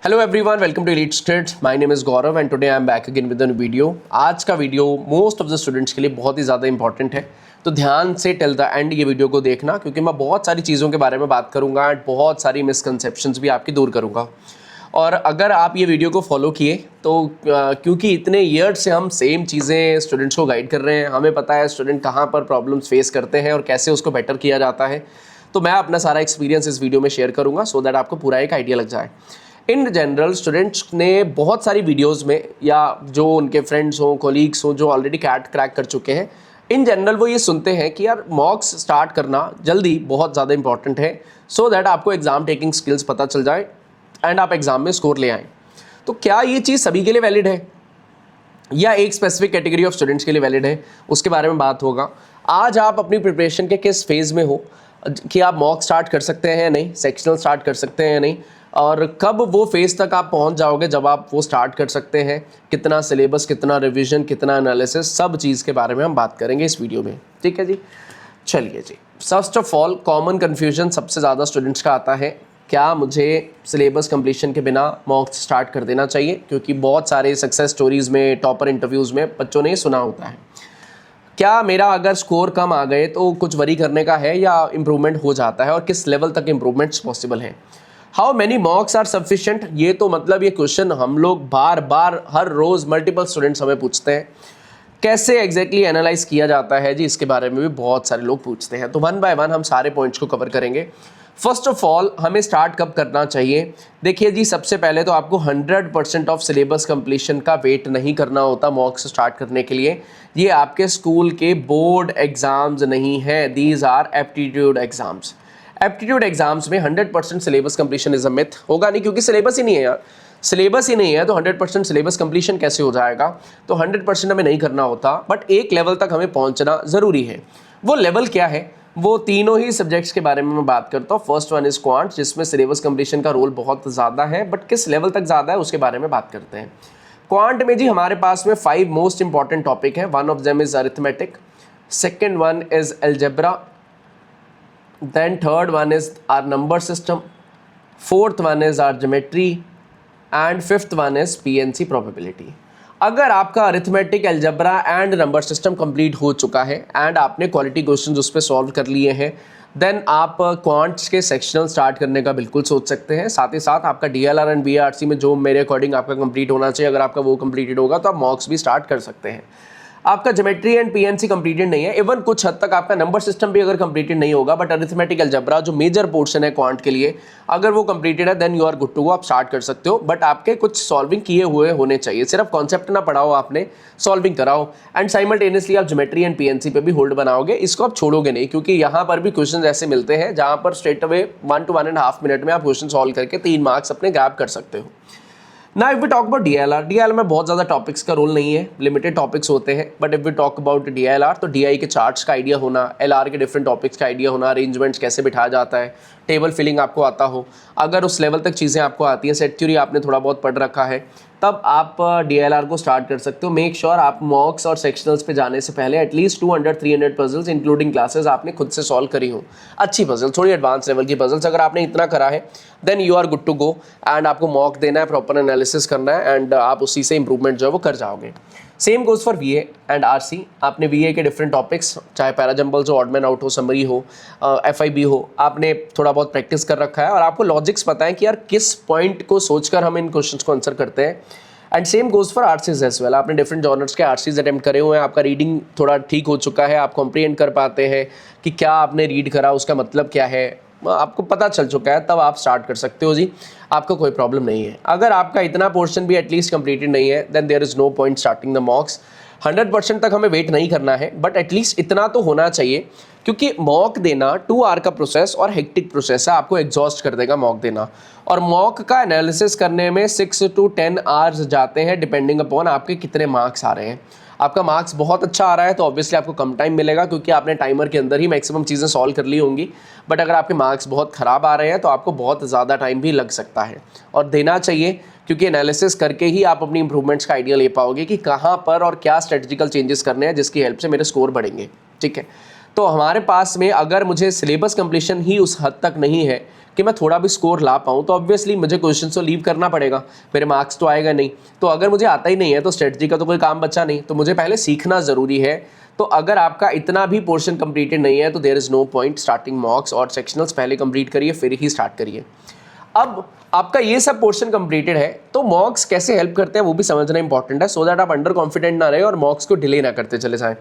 Hello everyone, welcome to Elite Students. My name is Gaurav and today I am back again with a video. आज का video most of the students के लिए बहुत ही ज़्यादा important है, तो ध्यान से टिल द एंड ये वीडियो को देखना, क्योंकि मैं बहुत सारी चीज़ों के बारे में बात करूँगा एंड बहुत सारी मिसकंसेप्शंस भी आपकी दूर करूँगा। और अगर आप ये वीडियो को फॉलो किए तो क्योंकि इतने ईयर्स से हम सेम चीज़ें स्टूडेंट्स को गाइड कर रहे हैं, हमें पता है स्टूडेंट कहाँ पर प्रॉब्लम्स फेस करते हैं और कैसे उसको बेटर किया जाता है, तो मैं अपना सारा एक्सपीरियंस इस वीडियो में शेयर करूँगा सो दैट आपको पूरा एक आइडिया लग जाए। इन जनरल स्टूडेंट्स ने बहुत सारी वीडियोस में, या जो उनके फ्रेंड्स हों, कोलीग्स हों जो ऑलरेडी कैट क्रैक कर चुके हैं, इन जनरल वो ये सुनते हैं कि यार मॉक्स स्टार्ट करना जल्दी बहुत ज़्यादा इंपॉर्टेंट है सो दैट आपको एग्ज़ाम टेकिंग स्किल्स पता चल जाए एंड आप एग्ज़ाम में स्कोर ले आएँ। तो क्या ये चीज़ सभी के लिए वैलिड है या एक स्पेसिफिक कैटेगरी ऑफ स्टूडेंट्स के लिए वैलिड है, उसके बारे में बात होगा। आज आप अपनी प्रिपरेशन के किस फेज़ में हो कि आप मॉक स्टार्ट कर सकते हैं या नहीं, सेक्शनल स्टार्ट कर सकते हैं या नहीं, और कब वो फेज़ तक आप पहुंच जाओगे जब आप वो स्टार्ट कर सकते हैं, कितना सिलेबस, कितना रिवीजन, कितना एनालिसिस, सब चीज़ के बारे में हम बात करेंगे इस वीडियो में। ठीक है जी, चलिए जी। First of all, common confusion सबसे ज़्यादा स्टूडेंट्स का आता है, क्या मुझे सिलेबस कंप्लीशन के बिना मॉक स्टार्ट कर देना चाहिए? क्योंकि बहुत सारे सक्सेस स्टोरीज़ में, टॉपर इंटरव्यूज़ में बच्चों ने सुना होता है, क्या मेरा अगर स्कोर कम आ गए तो कुछ वरी करने का है या इम्प्रूवमेंट हो जाता है, और किस लेवल तक इम्प्रूवमेंट्स पॉसिबल हैं? How many mocks are sufficient? ये तो मतलब ये क्वेश्चन हम लोग बार बार हर रोज़ मल्टीपल स्टूडेंट्स हमें पूछते हैं। कैसे एग्जैक्टली एनालाइज किया जाता है जी, इसके बारे में भी बहुत सारे लोग पूछते हैं। तो वन बाय वन हम सारे पॉइंट्स को कवर करेंगे। फर्स्ट ऑफ ऑल, हमें स्टार्ट कब करना चाहिए? देखिए जी, सबसे पहले तो आपको 100% ऑफ सिलेबस कंप्लीशन का वेट नहीं करना होता मॉक्स स्टार्ट करने के लिए। ये आपके स्कूल के बोर्ड एग्जाम्स नहीं है, these are aptitude exams. Aptitude exams में 100% syllabus completion is a myth. होगा नहीं, क्योंकि सिलेबस ही नहीं है यार। सिलेबस ही नहीं है तो 100% सिलेबस कंप्लीशन कैसे हो जाएगा? तो 100% हमें नहीं करना होता, बट एक लेवल तक हमें पहुंचना ज़रूरी है। वो लेवल क्या है? वो तीनों ही सब्जेक्ट्स के बारे में मैं बात करता हूँ। फर्स्ट वन इज क्वांट, जिसमें सिलेबस कंप्लीशन का रोल बहुत ज़्यादा है, बट किस लेवल तक ज़्यादा है उसके बारे में बात करते हैं। क्वांट में जी हमारे पास में 5 मोस्ट इंपॉर्टेंट टॉपिक है। One of them is arithmetic, second one is algebra, then third one is our number system, fourth one is our geometry and fifth one is PNC probability। अगर आपका arithmetic, algebra and number system complete हो चुका है and आपने quality questions उस पर solve कर लिए हैं, देन आप क्वांट्स के सेक्शनल स्टार्ट करने का बिल्कुल सोच सकते हैं। साथ ही साथ आपका DLR एंड BRC में जो मेरे अकॉर्डिंग आपका कंप्लीट होना चाहिए, अगर आपका वो कंप्लीटेड होगा तो आप मॉक्स भी स्टार्ट कर सकते हैं। आपका ज्योमेट्री एंड PNC कंप्लीटेड नहीं है, इवन कुछ हद तक आपका नंबर सिस्टम भी अगर कंप्लीटेड नहीं होगा, बट अरिथमेटिक, अलजेब्रा जो मेजर पोर्शन है क्वांट के लिए, अगर वो कंप्लीटेड है then you are good to go, आप स्टार्ट कर सकते हो। बट आपके कुछ सॉल्विंग किए हुए होने चाहिए, सिर्फ कॉन्सेप्ट ना पढ़ाओ आपने, सॉल्विंग कराओ एंड साइमल्टेनियसली आप ज्योमेट्री एंड PNC पे भी होल्ड बनाओगे। इसको आप छोड़ोगे नहीं, क्योंकि यहाँ पर भी क्वेश्चन ऐसे मिलते हैं जहाँ पर स्ट्रेट अवे 1 to 1.5 मिनट में आप क्वेश्चन सॉल्व करके 3 मार्क्स अपने ग्रैब कर सकते हो। ना if we talk about DLR में बहुत ज़्यादा टॉपिक्स का रोल नहीं है, लिमिटेड टॉपिक्स होते हैं। But if we talk about DLR तो DI के चार्ट्स का आइडिया होना, LR के डिफरेंट टॉपिक्स का आइडिया होना, अरेंजमेंट्स कैसे बिठाया जाता है, टेबल फिलिंग आपको आता हो, अगर उस लेवल तक चीज़ें आपको आती हैं, सेट थ्योरी आपने थोड़ा बहुत पढ़ रखा है, तब आप DLR को स्टार्ट कर सकते हो। मेक श्योर आप मॉक्स और सेक्शनल्स पे जाने से पहले एटलीस्ट 200-300 पजल्स इंक्लूडिंग क्लासेस आपने खुद से सॉल्व करी हो। अच्छी पजल, थोड़ी एडवांस लेवल की पजल्स, अगर आपने इतना करा है then you are good to go and आपको मॉक देना है, प्रॉपर एनालिसिस करना है एंड आप उसी से इंप्रूवमेंट जो है वो कर जाओगे। Same goes for VA and RC। आपने VA के डिफरेंट टॉपिक्स, चाहे पैराजम्बल्स हो, ऑड मैन आउट हो, समरी हो, FIB हो, आपने थोड़ा बहुत प्रैक्टिस कर रखा है और आपको लॉजिक्स पता है कि यार किस पॉइंट को सोचकर हम इन क्वेश्चंस को आंसर करते हैं। And same goes for RCs as well. आपने डिफरेंट जॉनर्स के RCs अटेम्प्ट करे हुए हैं, आपका रीडिंग थोड़ा ठीक हो चुका है, आप कॉम्प्रिहेंड कर पाते हैं कि क्या आपने रीड करा, उसका मतलब क्या है, आपको पता चल चुका है, तब आप स्टार्ट कर सकते हो जी, आपको कोई प्रॉब्लम नहीं है। अगर आपका इतना पोर्शन भी एटलीस्ट कंप्लीटेड नहीं है then there is no point starting the mocks. 100% तक हमें वेट नहीं करना है, बट एटलीस्ट इतना तो होना चाहिए, क्योंकि मॉक देना 2 आवर का प्रोसेस और हेक्टिक प्रोसेस है, आपको एग्जॉस्ट कर देगा मॉक देना। और मॉक का एनालिसिस करने में 6 to 10 आवर्स जाते हैं, डिपेंडिंग अपॉन आपके कितने मार्क्स आ रहे हैं। आपका मार्क्स बहुत अच्छा आ रहा है तो ऑब्वियसली आपको कम टाइम मिलेगा, क्योंकि आपने टाइमर के अंदर ही मैक्सिमम चीज़ें सॉल्व कर ली होंगी। बट अगर आपके मार्क्स बहुत ख़राब आ रहे हैं तो आपको बहुत ज़्यादा टाइम भी लग सकता है, और देना चाहिए, क्योंकि एनालिसिस करके ही आप अपनी इंप्रूवमेंट्स का आइडिया ले पाओगे कि कहाँ पर और क्या स्ट्रेटजिकल चेंजेस करने हैं जिसकी हेल्प से मेरे स्कोर बढ़ेंगे। ठीक है, तो हमारे पास में अगर मुझे सिलेबस कंप्लीशन ही उस हद तक नहीं है कि मैं थोड़ा भी स्कोर ला पाऊँ, तो ऑब्वियसली मुझे क्वेश्चन तो लीव करना पड़ेगा, मेरे मार्क्स तो आएगा नहीं। तो अगर मुझे आता ही नहीं है तो स्ट्रेटजी का तो कोई काम बचा नहीं, तो मुझे पहले सीखना ज़रूरी है। तो अगर आपका इतना भी पोर्शन कंप्लीटेड नहीं है तो there is no point starting mocks और सेक्शनल्स। पहले कंप्लीट करिए फिर ही स्टार्ट करिए। अब आपका ये सब पोर्शन कंप्लीटेड है तो मॉक्स कैसे हेल्प करते हैं वो भी समझना इंपॉर्टेंट है, सो दैट आप अंडर कॉन्फिडेंट ना रहे और मॉक्स को डिले ना करते चले जाएं।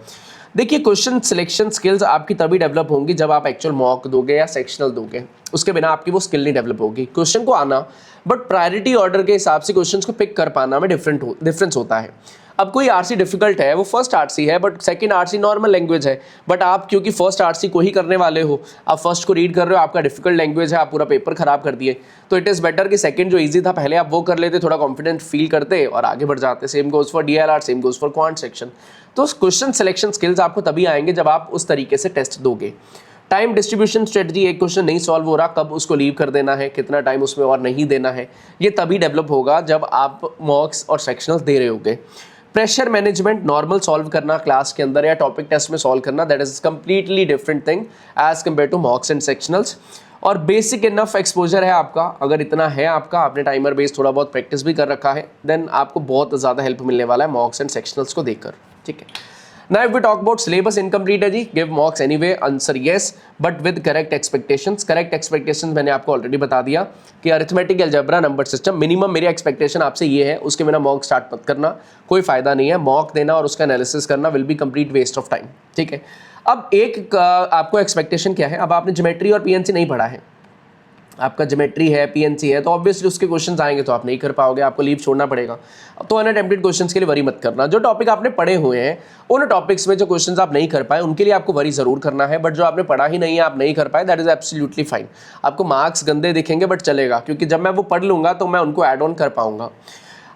देखिए, क्वेश्चन सिलेक्शन स्किल्स आपकी तभी डेवलप होंगी जब आप एक्चुअल मॉक दोगे या सेक्शनल दोगे, उसके बिना आपकी वो स्किल नहीं डेवलप होगी। क्वेश्चन को आना, बट प्रायोरिटी ऑर्डर के हिसाब से क्वेश्चंस को पिक कर पाना में डिफरेंस होता है। अब कोई आरसी डिफिकल्ट है, वो फर्स्ट आरसी है but second RC normal language है, बट आप क्योंकि फर्स्ट आरसी को ही करने वाले हो, आप फर्स्ट को रीड कर रहे हो, आपका डिफिकल्ट लैंग्वेज है, आप पूरा पेपर खराब कर दिए, तो इट इज़ बेटर कि सेकंड जो इजी था पहले आप वो कर लेते, थोड़ा कॉन्फिडेंट फील करते और आगे बढ़ जाते। Same goes for DLR, same goes for quant section. तो क्वेश्चन सिलेक्शन स्किल्स आपको तभी आएंगे जब आप उस तरीके से टेस्ट दोगे। टाइम डिस्ट्रीब्यूशन स्ट्रेटजी, एक क्वेश्चन नहीं सॉल्व हो रहा, कब उसको लीव कर देना है, कितना टाइम उसमें और नहीं देना है, ये तभी डेवलप होगा जब आप मॉक्स और सेक्शनल दे रहे होगे। प्रेशर मैनेजमेंट, नॉर्मल सॉल्व करना क्लास के अंदर या टॉपिक टेस्ट में सॉल्व करना, that is completely different thing as compare to mocks and sectionals. और बेसिक इनफ एक्सपोजर है आपका, अगर इतना है आपका, आपने टाइमर बेस्ड थोड़ा बहुत प्रैक्टिस भी कर रखा है, देन आपको बहुत ज़्यादा हेल्प मिलने वाला है मॉक्स एंड सेक्शनल्स को देखकर। ठीक है, now if we talk about syllabus incomplete है जी, give mocks anyway, answer yes but with correct expectations. Correct expectations मैंने आपको ऑलरेडी बता दिया कि arithmetic, algebra, number system, minimum मेरी एक्सपेक्टेशन आपसे ये है, उसके बिना मॉक स्टार्ट मत करना, कोई फायदा नहीं है। मॉक देना और उसका एनालिसिस करना will be complete waste of time. ठीक है, अब एक आपको एक्सपेक्टेशन क्या है, अब आपने ज्योमेट्री और पीएनसी नहीं पढ़ा है, आपका ज्योमेट्री है, पीएनसी है, तो ऑब्वियसली उसके क्वेश्चंस आएंगे तो आप नहीं कर पाओगे, आपको लीव छोड़ना पड़ेगा। तो अनअटेम्प्टेड क्वेश्चंस के लिए वरी मत करना। जो टॉपिक आपने पढ़े हुए हैं उन टॉपिक्स में जो क्वेश्चंस आप नहीं कर पाए उनके लिए आपको वरी ज़रूर करना है, बट जो आपने पढ़ा ही नहीं है, आप नहीं कर पाए, दैट इज़ एब्सोल्युटली फाइन। आपको मार्क्स गंदे दिखेंगे बट चलेगा, क्योंकि जब मैं वो पढ़ लूँगा तो मैं उनको ऐड ऑन कर पाऊँगा।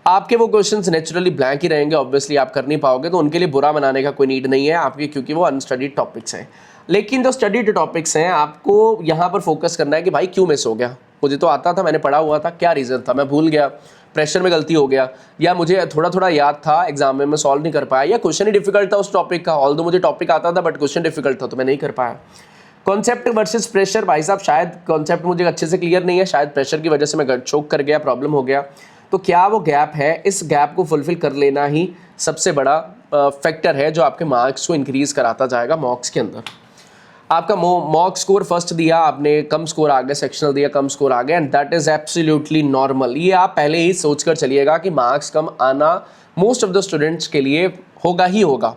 आपके वो क्वेश्चंस नेचुरली ब्लैंक ही रहेंगे, ऑब्वियसली आप कर नहीं पाओगे, तो उनके लिए बुरा बनाने का कोई नीड नहीं है आपके, क्योंकि वो अनस्टडीड टॉपिक्स हैं। लेकिन जो स्टडीड टॉपिक्स हैं आपको यहाँ पर फोकस करना है कि भाई क्यों मिस हो गया, मुझे तो आता था, मैंने पढ़ा हुआ था, क्या रीज़न था, मैं भूल गया, प्रेशर में गलती हो गया, या मुझे थोड़ा थोड़ा याद था, एग्जाम में मैं सॉल्व नहीं कर पाया, या क्वेश्चन ही डिफिकल्ट था उस टॉपिक का, ऑल्दो मुझे टॉपिक आता था बट क्वेश्चन डिफिकल्ट था तो मैं नहीं कर पाया। कॉन्सेप्ट वर्सेस प्रेशर, भाई साहब शायद कॉन्सेप्ट मुझे अच्छे से क्लियर नहीं है, शायद प्रेशर की वजह से मैं चोक कर गया, प्रॉब्लम हो गया, तो क्या वो गैप है, इस गैप को फुलफिल कर लेना ही सबसे बड़ा फैक्टर है जो आपके मार्क्स को इंक्रीज़ कराता जाएगा मॉक्स के अंदर। आपका मॉक स्कोर फर्स्ट दिया आपने, कम स्कोर आ गया, सेक्शनल दिया कम स्कोर आ गया, and that is absolutely normal. ये आप पहले ही सोच कर चलिएगा कि मार्क्स कम आना मोस्ट ऑफ द स्टूडेंट्स के लिए होगा ही होगा,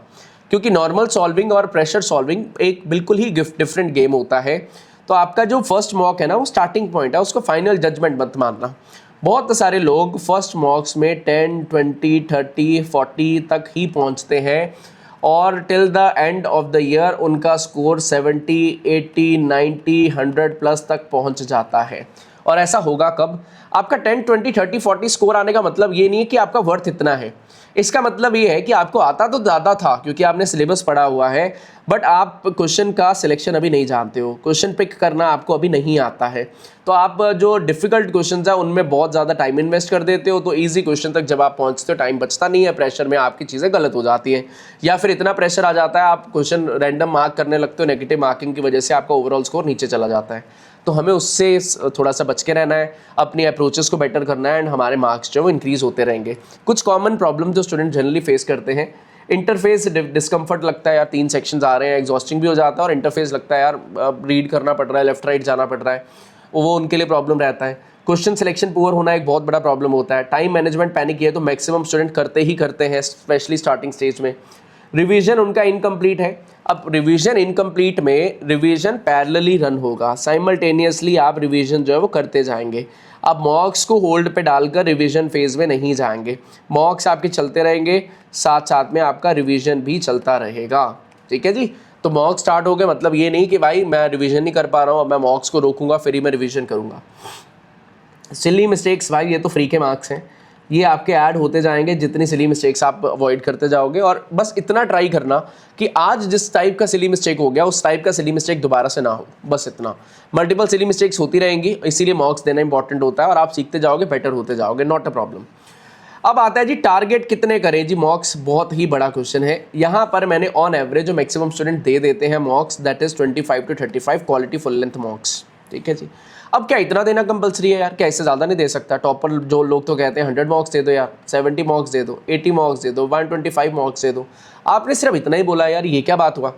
क्योंकि नॉर्मल सॉल्विंग और प्रेशर सॉल्विंग एक बिल्कुल ही डिफरेंट गेम होता है। तो आपका जो फर्स्ट मॉक है ना, वो स्टार्टिंग पॉइंट है, उसको फाइनल जजमेंट मत मानना। बहुत सारे लोग फर्स्ट मॉक्स में 10, 20, 30, 40 तक ही पहुंचते हैं और till the end of the year उनका स्कोर 70, 80, 90, 100 प्लस तक पहुंच जाता है। और ऐसा होगा कब? आपका 10, 20, 30, 40 स्कोर आने का मतलब ये नहीं है कि आपका वर्थ इतना है। इसका मतलब ये है कि आपको आता तो ज़्यादा था क्योंकि आपने सिलेबस पढ़ा हुआ है, बट आप क्वेश्चन का सिलेक्शन अभी नहीं जानते हो, क्वेश्चन पिक करना आपको अभी नहीं आता है। तो आप जो डिफ़िकल्ट क्वेश्चन है उनमें बहुत ज़्यादा टाइम इन्वेस्ट कर देते हो, तो ईजी क्वेश्चन तक जब आप पहुँचते हो टाइम बचता नहीं है, प्रेशर में आपकी चीज़ें गलत हो जाती हैं, या फिर इतना प्रेशर आ जाता है आप क्वेश्चन रैंडम मार्क करने लगते हो, नेगेटिव मार्किंग की वजह से आपका ओवरऑल स्कोर नीचे चला जाता है। तो हमें उससे थोड़ा सा बच के रहना है, अपनी अप्रोचेस को बेटर करना है, एंड हमारे मार्क्स जो वो इंक्रीज़ होते रहेंगे। कुछ कॉमन प्रॉब्लम जो स्टूडेंट जनरली फेस करते हैं, इंटरफेस डिस्कम्फर्ट लगता है यार, 3 सेक्शंस आ रहे हैं, एग्जॉस्टिंग भी हो जाता है, और इंटरफेस लगता है यार रीड करना पड़ रहा है, लेफ्ट राइट जाना पड़ रहा है, वो उनके लिए प्रॉब्लम रहता है। क्वेश्चन सिलेक्शन पुअर होना एक बहुत बड़ा प्रॉब्लम होता है। टाइम मैनेजमेंट पैनिक ये तो मैक्सिमम स्टूडेंट करते ही करते हैं, स्पेशली स्टार्टिंग स्टेज में। रिवीजन उनका इनकम्प्लीट है। अब रिवीजन इनकम्प्लीट में रिवीजन पैरेलली रन होगा, साइमल्टेनियसली आप रिवीजन जो है वो करते जाएंगे। आप मॉक्स को होल्ड पे डालकर रिवीजन फेज में नहीं जाएंगे, मॉक्स आपके चलते रहेंगे, साथ साथ में आपका रिवीजन भी चलता रहेगा। ठीक है जी। तो मॉक स्टार्ट हो गए मतलब ये नहीं कि भाई मैं रिवीजन नहीं कर पा रहा हूँ, अब मैं मॉक्स को रोकूंगा फिर ही मैं रिवीजन करूँगा। सिली मिस्टेक्स भाई ये तो फ्री के मार्क्स हैं, ये आपके ऐड होते जाएंगे जितनी सिली मिस्टेक्स आप अवॉइड करते जाओगे। और बस इतना ट्राई करना कि आज जिस टाइप का सिली मिस्टेक हो गया उस टाइप का सिली मिस्टेक दोबारा से ना हो, बस इतना। मल्टीपल सिली मिस्टेक्स होती रहेंगी, इसीलिए मॉक्स देना इंपॉर्टेंट होता है, और आप सीखते जाओगे, बेटर होते जाओगे, नॉट अ प्रॉब्लम। अब आता है जी टारगेट कितने करें जी मॉक्स, बहुत ही बड़ा क्वेश्चन है। यहाँ पर मैंने ऑन एवरेज जो मैक्सिमम स्टूडेंट दे देते हैं मॉक्स, that is 25 to 35 quality full length मॉक्स, ठीक है जी। अब क्या इतना देना कंपलसरी है यार, क्या इससे ज़्यादा नहीं दे सकता? टॉपर जो लोग तो कहते हैं 100 मॉक्स दे दो यार, 70 मॉक्स दे दो, 80 मॉक्स दे दो, 125 मॉक्स दे दो। आपने सिर्फ इतना ही बोला यार, ये क्या बात हुआ?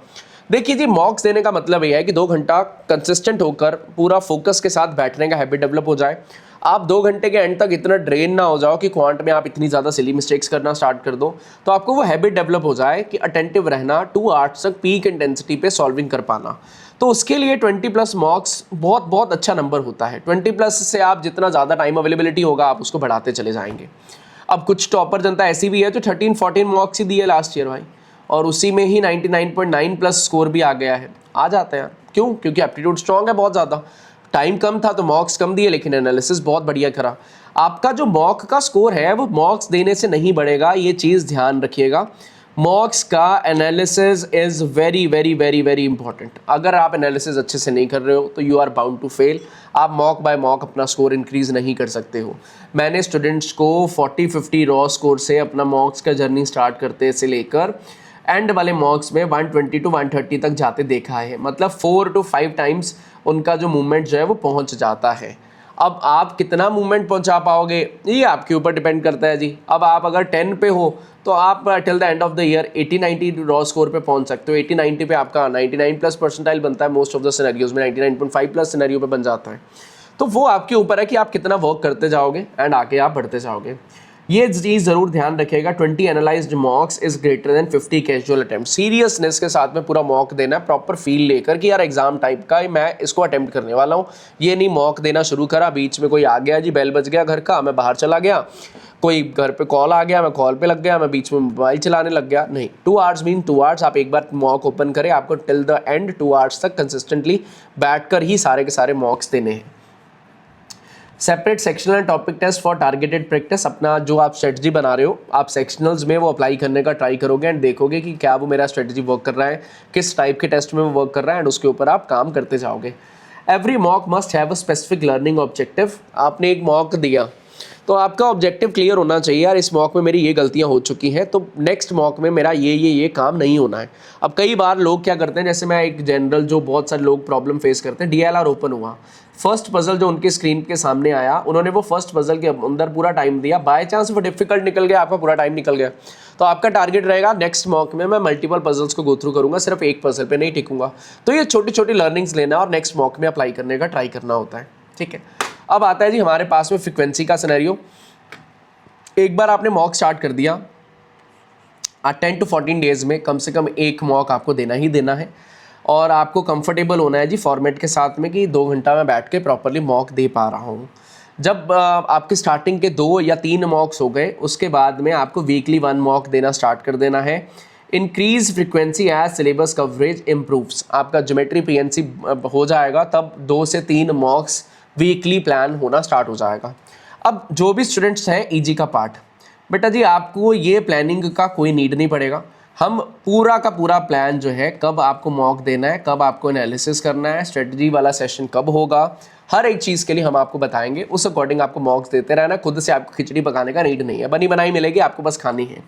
देखिए जी, मॉक्स देने का मतलब ये है कि 2 घंटा कंसिस्टेंट होकर पूरा फोकस के साथ बैठने का हैबिट डेवलप हो जाए। आप 2 घंटे के एंड तक इतना ड्रेन ना हो जाओ कि क्वांट में आप इतनी ज़्यादा सिली मिस्टेक्स करना स्टार्ट कर दो, तो आपको वो हैबिट डेवलप हो जाए कि अटेंटिव रहना, 2 आवर्स तक पीक इंटेंसिटी पे सॉल्विंग कर पाना। तो उसके लिए 20+ मॉक्स बहुत बहुत अच्छा नंबर होता है। 20+ से आप जितना ज़्यादा टाइम अवेलेबिलिटी होगा आप उसको बढ़ाते चले जाएंगे। अब कुछ टॉपर जनता ऐसी भी है जो 13-14 मॉक्स ही दी है लास्ट ईयर भाई, और उसी में ही 99.9+ स्कोर भी आ गया है। आ जाते हैं, क्यों? क्योंकि एप्टीट्यूड स्ट्रॉन्ग है बहुत ज़्यादा। टाइम कम था तो मॉक्स कम दिए, लेकिन एनालिसिस बहुत बढ़िया करा। आपका जो मॉक का स्कोर है वो मॉक्स देने से नहीं बढ़ेगा, ये चीज़ ध्यान रखिएगा। मॉक्स का analysis is very very very very important. अगर आप एनालिसिस अच्छे से नहीं कर रहे हो तो you are bound to fail. आप मॉक बाय मॉक अपना स्कोर इंक्रीज़ नहीं कर सकते हो। मैंने स्टूडेंट्स को 40-50 रॉ स्कोर से अपना मॉक्स का जर्नी स्टार्ट करते से लेकर एंड वाले मॉक्स में 120 to 130 तक जाते देखा है। मतलब 4 to 5 टाइम्स उनका जो मूवमेंट जो है वो पहुंच जाता है। अब आप कितना मूवमेंट पहुंचा पाओगे ये आपके ऊपर डिपेंड करता है जी। अब आप अगर 10 पे हो तो आप till the end of the year 80-90 raw score पे पहुंच सकते हो। 80-90 पे आपका 99+ परसेंटाइल बनता है मोस्ट ऑफ द सिनेरियोज में, 99.5+ सिनेरियो पे बन जाता है। तो वो आपके ऊपर है कि आप कितना वर्क करते जाओगे एंड आगे आप बढ़ते जाओगे। ये चीज़ ज़रूर ध्यान रखिएगा, 20 analysed मॉक्स is greater than 50 casual attempt. Seriousness के साथ में पूरा मॉक देना है, प्रॉपर फील लेकर कि यार एग्जाम टाइप का मैं इसको अटेम्प्ट करने वाला हूँ। ये नहीं मॉक देना शुरू करा, बीच में कोई आ गया जी, बेल बज गया घर का, मैं बाहर चला गया, कोई घर पे कॉल आ गया, मैं कॉल पे लग गया, मैं बीच में मोबाइल चलाने लग गया। नहीं, 2 आवर्स मीन 2 आवर्स। आप एक बार मॉक ओपन करें, आपको टिल द एंड 2 आवर्स तक कंसिस्टेंटली बैठकर ही सारे के सारे मॉक्स देने हैं। Separate sectional and topic test for targeted practice. अपना जो आप स्ट्रेटजी बना रहे हो आप सेक्शनल्स में वो अप्लाई करने का ट्राई करोगे एंड देखोगे कि क्या वो मेरा स्ट्रेटजी वर्क कर रहा है, किस टाइप के टेस्ट में वो वर्क कर रहा है, एंड उसके ऊपर आप काम करते जाओगे। Every mock must have a specific learning objective. आपने एक मॉक दिया तो आपका ऑब्जेक्टिव क्लियर होना चाहिए, यार इस मॉक में मेरी ये गलतियां हो चुकी हैं तो नेक्स्ट मॉक में मेरा ये काम नहीं होना है। अब कई बार लोग क्या करते हैं, जैसे मैं एक जनरल जो बहुत सारे लोग प्रॉब्लम फेस करते हैं, DLR ओपन हुआ, फर्स्ट पजल जो उनके स्क्रीन के सामने आया, उन्होंने वो फर्स्ट पजल के अंदर पूरा टाइम दिया, बाय चांस वो डिफिकल्ट निकल गया, आपका पूरा टाइम निकल गया, तो आपका टारगेट रहेगा नेक्स्ट मॉक में मैं मल्टीपल पजल्स को गो थ्रू करूंगा, सिर्फ एक पजल पे नहीं टिकूंगा। तो ये छोटी छोटी लर्निंग्स लेना और नेक्स्ट मॉक में अप्लाई करने का ट्राई करना होता है, ठीक है। अब आता है जी हमारे पास में फ्रिक्वेंसी का सिनेरियो। एक बार आपने मॉक स्टार्ट कर दिया, 10 to 14 डेज में कम से कम एक मॉक आपको देना ही देना है, और आपको कंफर्टेबल होना है जी फॉर्मेट के साथ में कि 2 घंटा मैं बैठ के प्रॉपरली मॉक दे पा रहा हूँ। जब आपके स्टार्टिंग के 2 या 3 मॉक्स हो गए, उसके बाद में आपको वीकली 1 मॉक देना स्टार्ट कर देना है। Increase frequency as syllabus coverage improves. आपका ज्योमेट्री PNC हो जाएगा तब 2 से 3 मॉक्स वीकली प्लान होना स्टार्ट हो जाएगा। अब जो भी स्टूडेंट्स हैं EG का पार्ट, बेटा जी आपको ये प्लानिंग का कोई नीड नहीं पड़ेगा। हम पूरा का पूरा प्लान जो है, कब आपको मॉक देना है, कब आपको एनालिसिस करना है, स्ट्रेटजी वाला सेशन कब होगा, हर एक चीज़ के लिए हम आपको बताएंगे। उस अकॉर्डिंग आपको मॉक्स देते रहना, खुद से आपको खिचड़ी पकाने का नीड नहीं है, बनी बनाई मिलेगी, आपको बस खानी है,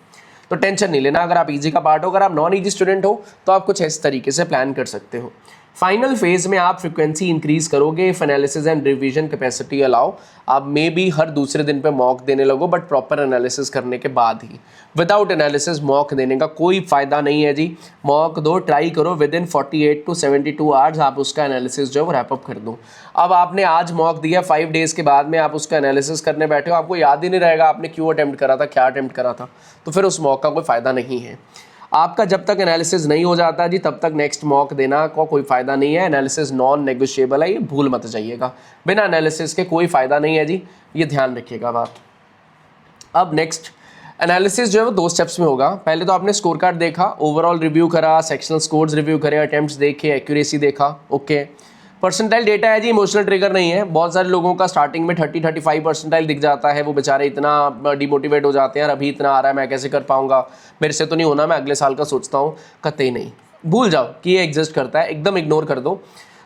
तो टेंशन नहीं लेना। अगर आप EG का पार्ट हो, अगर आप नॉन EG स्टूडेंट हो तो आप कुछ इस तरीके से प्लान कर सकते हो। फाइनल फेज में आप फ्रिक्वेंसी इंक्रीज करोगे if analysis and revision capacity allow. आप मे बी हर दूसरे दिन पे मॉक देने लगो, बट प्रॉपर एनालिसिस करने के बाद ही। विदाउट एनालिसिस मॉक देने का कोई फ़ायदा नहीं है जी। मॉक दो, ट्राई करो, विद इन 48 to 72 आवर्स आप उसका एनालिसिस जो है वो रैपअप कर दो। अब आपने आज मॉक दिया, 5 डेज़ के बाद में आप उसका एनालिसिस करने बैठे हो, आपको याद ही नहीं रहेगा आपने क्यों अटैम्प्ट करा था, क्या अटैम्प्ट करा था, तो फिर उस मॉक का कोई फ़ायदा नहीं है। आपका जब तक एनालिसिस नहीं हो जाता जी तब तक नेक्स्ट मॉक देना का कोई फ़ायदा नहीं है। एनालिसिस नॉन नेगोशिएबल है, ये भूल मत जाइएगा। बिना एनालिसिस के कोई फ़ायदा नहीं है जी, ये ध्यान रखिएगा बात। अब नेक्स्ट एनालिसिस जो है वो 2 स्टेप्स में होगा। पहले तो आपने स्कोर कार्ड देखा, ओवरऑल रिव्यू करा, सेक्शनल स्कोर्स रिव्यू करे, अटेम्प्ट्स देखे, एक्यूरेसी देखा, ओके। परसेंटाइल डेटा है जी, इमोशनल ट्रिगर नहीं है। बहुत सारे लोगों का स्टार्टिंग में 30-35 परसेंटाइल दिख जाता है, वो बेचारे इतना डिमोटिवेट हो जाते हैं, यार अभी इतना आ रहा है मैं कैसे कर पाऊंगा, मेरे से तो नहीं होना, मैं अगले साल का सोचता हूँ। कतई नहीं, भूल जाओ कि ये एग्जिस्ट करता है, एकदम इग्नोर कर दो।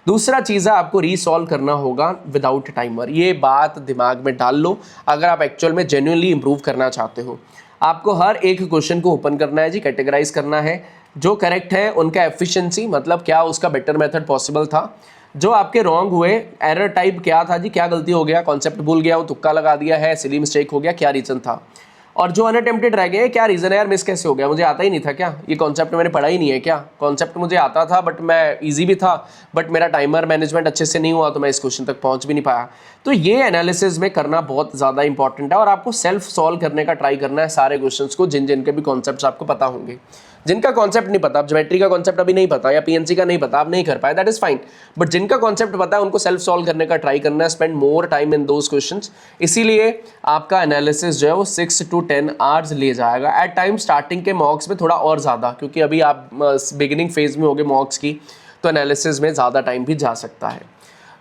दूसरा चीज़ है आपको रीसॉल्व करना होगा विदाउट टाइमर। ये बात दिमाग में डाल लो अगर आप एक्चुअल में जेन्युइनली इंप्रूव करना चाहते हो। आपको हर एक क्वेश्चन को ओपन करना है जी, कैटेगराइज करना है, जो करेक्ट है उनका एफिशिएंसी मतलब क्या उसका बेटर मेथड पॉसिबल था, जो आपके रॉन्ग हुए एरर टाइप क्या था जी, क्या गलती हो गया, कॉन्सेप्ट भूल गया, वो तुक्का लगा दिया है, सिली मिस्टेक हो गया, क्या रीज़न था, और जो अनअटेम्प्टेड रह गए क्या रीज़न है यार, मिस कैसे हो गया, मुझे आता ही नहीं था क्या, ये कॉन्सेप्ट मैंने पढ़ा ही नहीं है क्या, कॉन्सेप्ट मुझे आता था बट मैं इजी भी था बट मेरा टाइमर मैनेजमेंट अच्छे से नहीं हुआ तो मैं इस क्वेश्चन तक पहुंच भी नहीं पाया। तो ये एनालिसिस में करना बहुत ज़्यादा इंपॉर्टेंट है और आपको सेल्फ सॉल्व करने का ट्राई करना है सारे क्वेश्चंस को जिन के भी कॉन्सेप्ट्स आपको पता होंगे। जिनका कॉन्सेप्ट नहीं पता, ज्योमेट्री का कॉन्सेप्ट अभी नहीं पता या पीएनसी का नहीं पता, आप नहीं कर पाए, दैट इज फाइन, बट जिनका कॉन्सेप्ट पता है उनको सेल्फ सॉल्व करने का ट्राई करना है, spend more time in those questions. इसीलिए आपका एनालिसिस जो है वो 6 to 10 आवर्स ले जाएगा एट टाइम। स्टार्टिंग के मॉक्स में थोड़ा और ज़्यादा, क्योंकि अभी आप बिगिनिंग फेज में होगे मॉक्स की, तो एनालिसिस में ज़्यादा टाइम भी जा सकता है।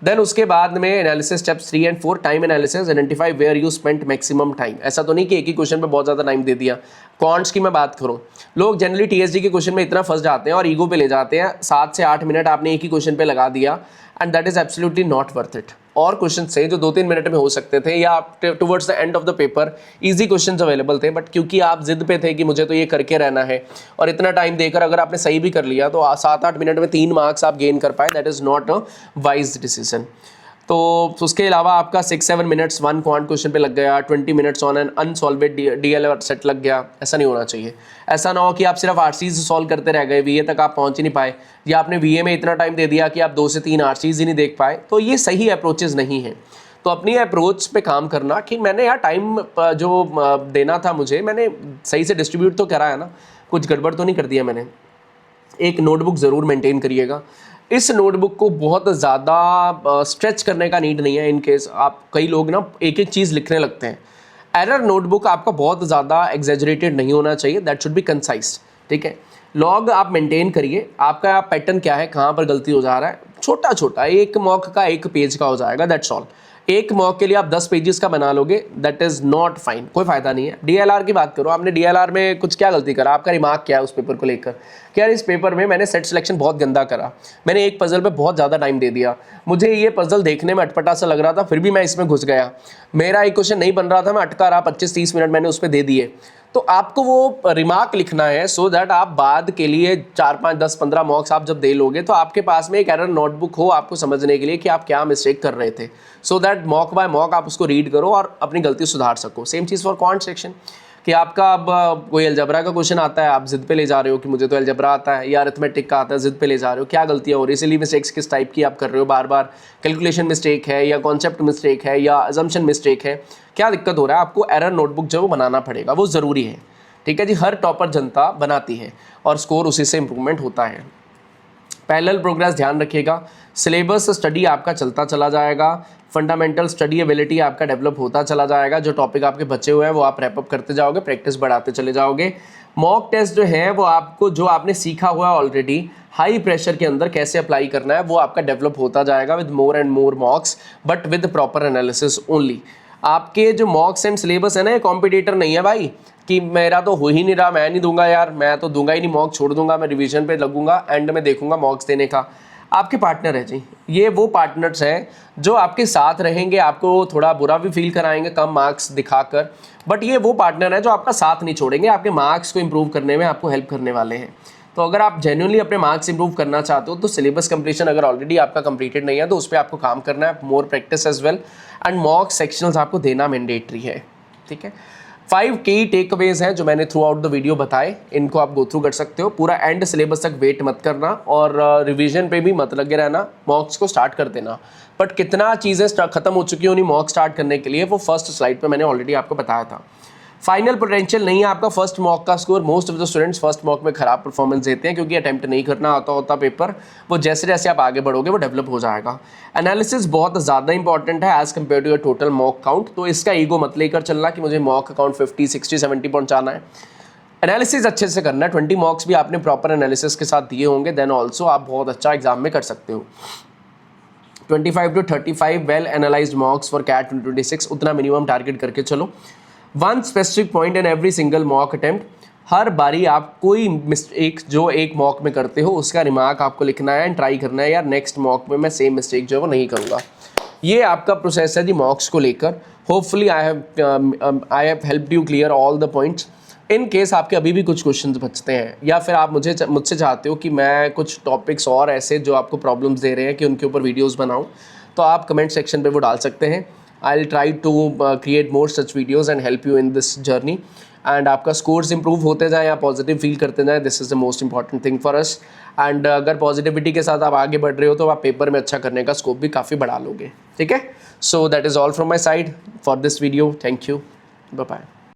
देन उसके बाद में analysis steps 3 and 4, time analysis, identify where you spent maximum time. ऐसा तो नहीं कि एक ही क्वेश्चन पे बहुत ज़्यादा टाइम दे दिया। क्वांट्स की मैं बात करूँ, लोग जनरली टीएसडी के क्वेश्चन में इतना फंस जाते हैं और ईगो पे ले जाते हैं, 7 से 8 मिनट आपने एक ही क्वेश्चन पे लगा दिया and that is absolutely not worth it. और क्वेश्चन से जो 2-3 मिनट में हो सकते थे या towards the end of the paper easy questions available थे, बट क्योंकि आप जिद पे थे कि मुझे तो ये करके रहना है और इतना टाइम देकर अगर आपने सही भी कर लिया तो 7-8 मिनट में 3 मार्क्स आप गेन कर पाए, that is not a wise decision. तो उसके अलावा आपका 6-7 मिनट्स 1 क्वांट क्वेश्चन पे लग गया, 20 minutes on an unsolved DLR set लग गया, ऐसा नहीं होना चाहिए। ऐसा ना हो कि आप सिर्फ आरसीज सॉल्व करते रह गए, वीए तक आप पहुंच ही नहीं पाए, या आपने वीए में इतना टाइम दे दिया कि आप 2 से 3 आरसीज ही नहीं देख पाए, तो ये सही अप्रोचेज नहीं है। तो अपनी अप्रोच पे काम करना कि मैंने यार टाइम जो देना था मुझे, मैंने सही से डिस्ट्रीब्यूट तो करा है ना, कुछ गड़बड़ तो नहीं कर दिया मैंने। एक नोटबुक ज़रूर मेंटेन करिएगा। इस नोटबुक को बहुत ज़्यादा स्ट्रेच करने का नीड नहीं है। इन केस आप, कई लोग ना एक एक चीज़ लिखने लगते हैं। एरर नोटबुक आपका बहुत ज़्यादा एग्जेजरेटेड नहीं होना चाहिए, दैट शुड बी कंसाइज, ठीक है। लॉग आप मेंटेन करिए, आपका पैटर्न क्या है, कहाँ पर गलती हो जा रहा है, छोटा छोटा एक मॉक का 1 पेज का हो जाएगा, दैट्स ऑल। एक मॉक के लिए आप 10 पेजेस का बना लोगे, दैट इज़ नॉट फाइन, कोई फ़ायदा नहीं है। डीएलआर की बात करो, आपने डीएलआर में कुछ क्या गलती करा, आपका रिमार्क क्या है उस पेपर को लेकर, क्या इस पेपर में मैंने सेट सिलेक्शन बहुत गंदा करा, मैंने एक पजल पे बहुत ज़्यादा टाइम दे दिया, मुझे ये पजल देखने में अटपटा सा लग रहा था फिर भी मैं इसमें घुस गया, मेरा एक क्वेश्चन नहीं बन रहा था, मैं अटका रहा, 25-30 मिनट मैंने उस पर दे दिए। तो आपको वो रिमार्क लिखना है सो दैट आप बाद के लिए 4-5-10-15 मॉक्स आप जब दे लोगे तो आपके पास में एक एरर नोटबुक हो आपको समझने के लिए कि आप क्या मिस्टेक कर रहे थे, so that mock by mock आप उसको रीड करो और अपनी गलती सुधार सको। सेम चीज़ फॉर क्वांट सेक्शन, कि आपका अब कोई अलजबरा का क्वेश्चन आता है, आप जिद पे ले जा रहे हो कि मुझे तो अलजबरा आता है, या अरिथमेटिक का आता है, जिद पे ले जा रहे हो, क्या गलतियाँ हो रही है, इसीलिए मिस्टेक्स किस टाइप की आप कर रहे हो, बार बार कैलकुलेशन मिस्टेक है या कॉन्सेप्ट मिस्टेक है या अजम्पशन मिस्टेक है, क्या दिक्कत हो रहा है, आपको एरर नोटबुक जो बनाना पड़ेगा, वो ज़रूरी है, ठीक है जी। हर टॉपर जनता बनाती है और स्कोर उसी से इंप्रूवमेंट होता है। पैरेलल प्रोग्रेस ध्यान रखिएगा, सिलेबस स्टडी आपका चलता चला जाएगा, फंडामेंटल स्टडी एबिलिटी आपका डेवलप होता चला जाएगा, जो टॉपिक आपके बचे हुए हैं वो आप रैप अप करते जाओगे, प्रैक्टिस बढ़ाते चले जाओगे। मॉक टेस्ट जो है वो आपको, जो आपने सीखा हुआ है ऑलरेडी हाई प्रेशर के अंदर कैसे अप्लाई करना है, वो आपका डेवलप होता जाएगा with more and more मॉक्स, but with proper analysis only. आपके जो मॉक्स एंड सिलेबस है ना, ये कॉम्पिटिटर नहीं है भाई, कि मेरा तो हो ही नहीं रहा, मैं नहीं दूंगा यार, मैं तो दूंगा ही नहीं मॉक, छोड़ दूंगा, मैं रिवीजन पे लगूंगा, एंड में देखूंगा मॉक्स देने का। आपके पार्टनर है जी, ये वो पार्टनर्स हैं जो आपके साथ रहेंगे, आपको थोड़ा बुरा भी फील कराएंगे कम मार्क्स दिखाकर, बट ये वो पार्टनर है जो आपका साथ नहीं छोड़ेंगे, आपके मार्क्स को इंप्रूव करने में आपको हेल्प करने वाले हैं। तो अगर आप जेन्युइनली अपने मार्क्स इंप्रूव करना चाहते हो तो सिलेबस कंप्लीशन अगर ऑलरेडी आपका कंप्लीटेड नहीं है तो उस पर आपको काम करना है, more practice as well, and mock sectionals आपको देना मैंडेटरी है, ठीक है। 5 की टेकअवेज हैं जो मैंने थ्रू आउट द वीडियो बताए, इनको आप गो थ्रू कर सकते हो। पूरा एंड सिलेबस तक वेट मत करना और रिवीजन पे भी मत लगे रहना, मॉक्स को स्टार्ट कर देना। बट कितना चीज़ें खत्म हो चुकी हैं उन्हीं मॉक स्टार्ट करने के लिए, वो फर्स्ट स्लाइड पे मैंने ऑलरेडी आपको बताया था। फाइनल पोटेंशियल नहीं है आपका फर्स्ट मॉक का score, most of the students first mock में खराब परफॉर्मेंस देते हैं क्योंकि अटेम्प्ट नहीं करना आता होता पेपर, वो जैसे जैसे आप आगे बढ़ोगे वो डेवलप हो जाएगा। एनालिसिस बहुत ज़्यादा इंपॉर्टेंट है as compare to your total mock count, तो इसका ईगो मत लेकर चलना कि मुझे मॉक काउंट 50, 60, 70 पहुंचाना है। एनालिसिस अच्छे से करना है, 20 मॉक्स भी आपने प्रॉपर एनालिसिस के साथ दिए होंगे, देन ऑल्सो आप बहुत अच्छा एग्जाम में कर सकते हो। 25 to 35 well analysed mocks for CAT 2026, उतना मिनिमम टारगेट करके चलो। 1 specific point in every single mock attempt, हर बारी आप कोई मिस्टेक जो एक मॉक में करते हो उसका रिमार्क आपको लिखना है एंड ट्राई करना है यार नेक्स्ट मॉक में मैं सेम मिस्टेक जो है वो नहीं करूँगा। ये आपका प्रोसेस है जी मॉक्स को लेकर। Hopefully I have helped you clear all the points. In case आपके अभी भी कुछ क्वेश्चंस बचते हैं या फिर आप मुझसे चाहते हो कि मैं कुछ टॉपिक्स और ऐसे जो आपको प्रॉब्लम्स दे रहे हैं कि उनके ऊपर वीडियोस बनाऊं, तो आप कमेंट सेक्शन पे वो डाल सकते हैं। I will try to create more such videos and help you in this journey. And आपका स्कोर्स इंप्रूव होते जाएँ, आप पॉजिटिव फील करते जाएँ, this is the most important thing for us. And अगर पॉजिटिविटी के साथ आप आगे बढ़ रहे हो तो आप पेपर में अच्छा करने का स्कोप भी काफ़ी बढ़ा लोगे। ठीक है, so that is all from my side for this video. Thank you, bye bye.